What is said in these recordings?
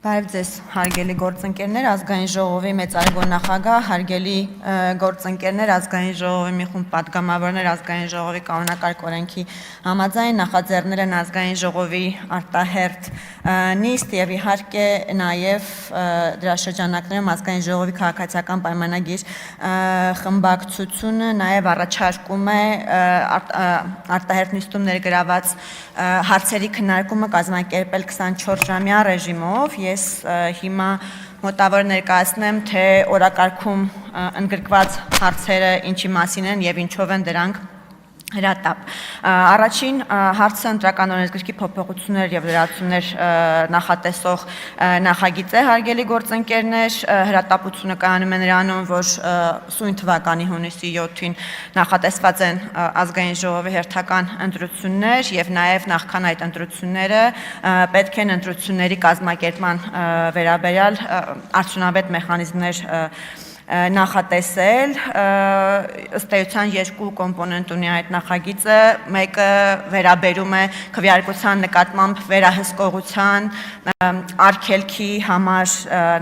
Բարև ձեզ, հարգելի գործընկերներ, ազգային ժողովի մեծարգո նախագահ, հարգելի գործընկերներ, ազգային ժողովի մի խումբ պատգամավորներ, ազգային ժողովի կանոնակարգ օրենքի համաձայն նախաձեռնել են ազգային ժողովի արտահերթ նիստ եւ իհարկե նաեւ դրա շրջանակներում ազգային ժողովի քաղաքացիական պայմանագիր խմբակցությունը նաեւ առաջարկում է արտահերթ նիստում ներգրաված հարցերի քննարկումը կազմակերպել 24-ժամյա ռեժիմով։ Ես հիմա մոտավոր ներկայացնեմ, թե օրակարգում ընդգրկված հարցերը ինչի մասին են եւ ինչով են դրանք հրատապ։ Առաջին հարցը ընտրական օրենսգրքի փոփոխություններ եւ լրացումներ նախատեսող նախագիծ է, հարգելի գործընկերներ, հրատապությունը կայանում է նրանում, որ սույն թվականի հունիսի 7-ին նախատեսված են ազգային ժողովի հերթական ընտրություններ եւ նաեւ նախքան այդ ընտրությունները պետք են ընտրությունների կազմակերպման վերաբերյալ արդյունավետ մեխանիզմներ նախատեսել, ըստ էության երկու կոմպոնենտ ունի այդ նախագիծը, մեկը վերաբերում է քվեարկության նկատմամբ վերահսկողության արգելքի համար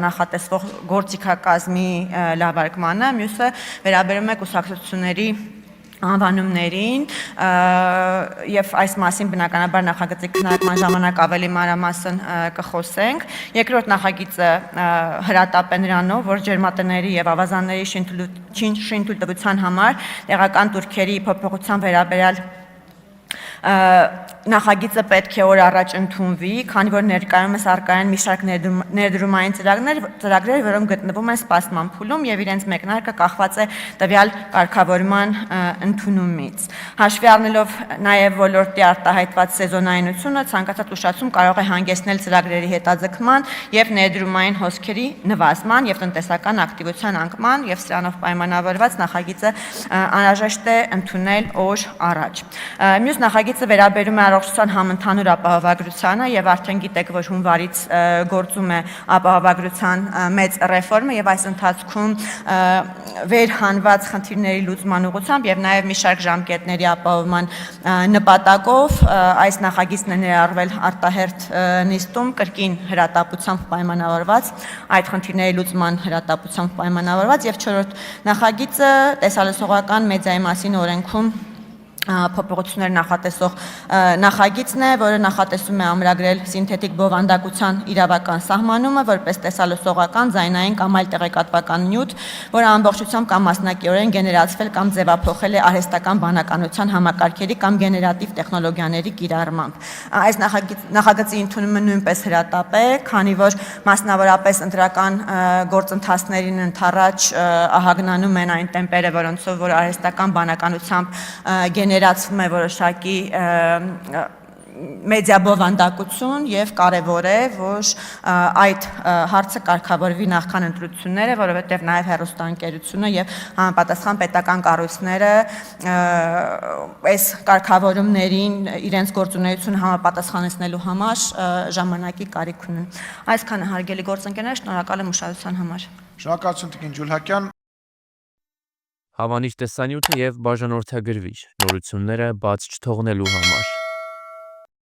նախատեսվող գործիքակազմի լավարկմանը, մյուսը վերաբերում է կուսակցությունների անվանումներին եւ այս մասին բնականաբար նախագծի քննարկման ժամանակ ավելի մանրամասն կխոսենք։ Երկրորդ նախագիծը հրատապ է նրանով, որ ջերմատների եւ ավազանների շինթույլտվության համար տեղական турքերի փոփոխության վերաբերյալ նախագիծը պետք է օր առաջ ընդունվի, քանի որ ներկայումս առկա են մի շարք ներդրումային ծրագրեր, որոնք գտնվում են սպասման փուլում եւ իրենց մեկնարկը կախված է տվյալ կարգավորման ընդունումից։ Հաշվի առնելով նաեւ ոլորտի արտահայտված սեզոնայնությունը, ցանկացած ուշացում կարող է հանգեցնել ծրագրերի հետաձգման եւ ներդրումային հոսքերի նվազման եւ տնտեսական ակտիվության անկման եւ սրանով պայմանավորված նախագիծը անհրաժեշտ է ընդունել օր առաջ։ Մյուս նախագիծը վերաբերում է առողջության համընդհանուր ապահովագրությանը եւ արդեն գիտեք, որ հունվարից գործում է ապահովագրության մեծ ռեֆորմը եւ այս ընթացքում վերհանված խնդիրների լուծման ուղղությամբ եւ նաեւ մի շարք ժամկետների ապահովման նպատակով այս նախագիծն է ներառվել արտահերթ նիստում կրկին հրատապությամբ պայմանավորված, այդ խնդիրների լուծման հրատապությամբ պայմանավորված եւ չորրորդ նախագիծը տեսալսողական մեդիայի մասին օրենքում փոփոխություններ նախատեսող նախագիծն է, որը նախատեսում է ամրագրել սինթետիկ բովանդակության իրավական սահմանումը որպես տեսալսողական, ձայնային կամ այլ տեղեկատվական նյութ, որը ամբողջությամբ կամ մասնակիորեն գեներացվել կամ ձևափոխել է արհեստական բանականության համակարգերի կամ գեներատիվ տեխնոլոգիաների կիրառմամբ։ Այս նախագծի ընդունումը նույնպես հրատապ է, քանի որ մասնավորապես ընտրական գործընթացներին ընդառաջ ահագնանում են այն տեմպերը, որոնցով որ արհեստական բանականությամբ գեներացվում է որոշակի մեդիա բովանդակություն եւ կարեւոր է, որ այդ հարցը կարգավորվի նախքան ընտրությունները, որովհետեւ նաեւ հեռուստաընկերությունը եւ համապատասխան պետական կառույցները այս կարգավորումներին իրենց գործունեությունը համապատասխանեցնելու համար ժամանակի կարիք ունեն։ Այսքանը հարգելի գործընկերներ, շնորհակալ եմ ուշադրության համար։ Շնորհակալություն Տիկին Ջուլհակյան։ Հավանիչ տեսանյութը եւ բաժանորդագրվիչ նորությունները բաց չթողնելու համար։